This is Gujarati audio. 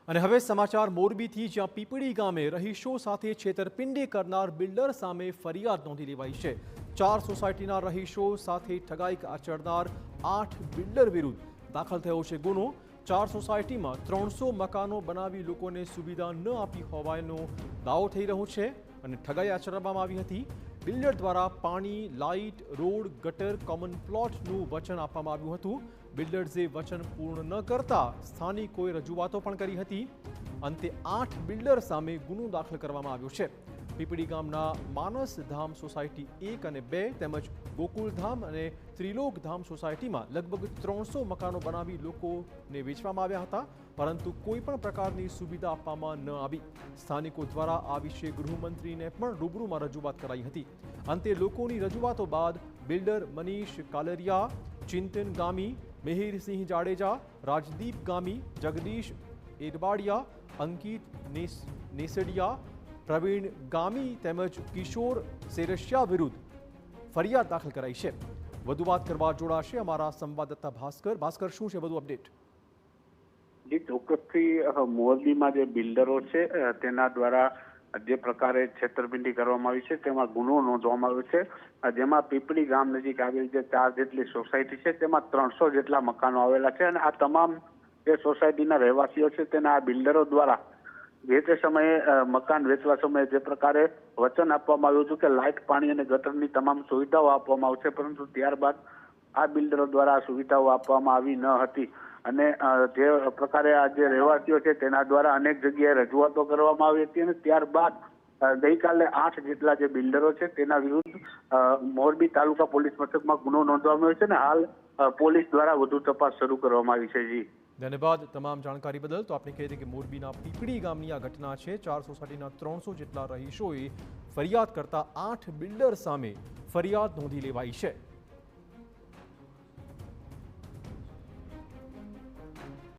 અને હવે સમાચાર મોરબીથી, જ્યાં પીપળી ગામે રહીશો સાથે છેતરપિંડી કરનાર બિલ્ડર સામે ફરિયાદ નોંધી લેવાઈ છે। 4 સોસાયટીના રહીશો સાથે ઠગાઈ આચરનાર 8 બિલ્ડર વિરુદ્ધ દાખલ થયો છે ગુનો। 4 સોસાયટીમાં 300 મકાનો બનાવી લોકોને સુવિધા ન આપી હોવાનો દાવો થઈ રહ્યો છે અને ઠગાઈ આચરવામાં આવી હતી। બિલ્ડર દ્વારા પાણી, લાઇટ, રોડ, ગટર, કોમન પ્લોટનું વચન આપવામાં આવ્યું હતું। બિલ્ડર્સે વચન પૂર્ણ ન કરતા સ્થાનિકોએ રજૂઆતો પણ કરી હતી। અંતે 8 બિલ્ડર સામે ગુનો દાખલ કરવામાં આવ્યો છે। પીપળી ગામના માનસધામ સોસાયટી 1 અને 2 તેમજ ગોકુલધામ અને ત્રિલોકધામ સોસાયટીમાં લગભગ 300 મકાનો બનાવી લોકોને વેચવામાં આવ્યા હતા, પરંતુ કોઈ પણ પ્રકારની સુવિધા આપવામાં ન આવી। સ્થાનિકો દ્વારા આ વિશે ગૃહમંત્રીને પણ રૂબરૂમાં રજૂઆત કરાઈ હતી। અંતે લોકોની રજૂઆતો બાદ બિલ્ડર મનીષ કાલરિયા, ચિંતન ગામી, મિહિરસિંહ જાડેજા, રાજદીપ ગામી, જગદીશ એરવાડિયા, અંકિત નેસડિયા, પ્રવીણ ગામી તેમજ કિશોર સેરસિયા વિરુદ્ધ ફરિયાદ દાખલ કરાઈ છે। વધુ વાત કરવા જોડાશે અમારા સંવાદદાતા ભાસ્કર, શું છે વધુ અપડેટ? જે ચોક્કસથી મોરબીમાં જે બિલ્ડરો છે તેના દ્વારા જે પ્રકારે છેતરપિંડી કરવામાં આવી છે તેમાં ગુનો નોંધવામાં આવ્યો છે, જેમાં પીપળી ગામ નજીક આવેલી જે 4 જેટલી સોસાયટી છે તેમાં 300 જેટલા મકાનો આવેલા છે અને આ તમામ જે સોસાયટીના રહેવાસીઓ છે તેના આ બિલ્ડરો દ્વારા જે તે સમયે મકાન વેચવા સમયે જે પ્રકારે વચન આપવામાં આવ્યું હતું કે લાઇટ, પાણી અને ગટરની તમામ સુવિધાઓ આપવામાં આવશે, પરંતુ ત્યારબાદ આ બિલ્ડરો દ્વારા આ સુવિધાઓ આપવામાં આવી ન હતી અને જે પ્રકારે આ જે રહેવાસીઓ છે તેના દ્વારા અનેક જગ્યાએ રજૂઆતો કરવામાં આવી હતી અને ત્યારબાદ ગઈકાલે 8 જેટલા જે બિલ્ડરો છે તેના વિરુદ્ધ મોરબી તાલુકા પોલીસ મથકમાં ગુનો નોંધવામાં આવ્યો છે અને હાલ પોલીસ દ્વારા વધુ તપાસ શરૂ કરવામાં આવી છે। જી ધન્યવાદ તમામ જાણકારી બદલ। તો આપણે કહી દઈએ કે મોરબીના પીપળી ગામની આ ઘટના છે। 4 સોસાયટીના 300 જેટલા રહીશોએ ફરિયાદ કરતા 8 બિલ્ડર સામે ફરિયાદ નોંધી લેવાઈ છે।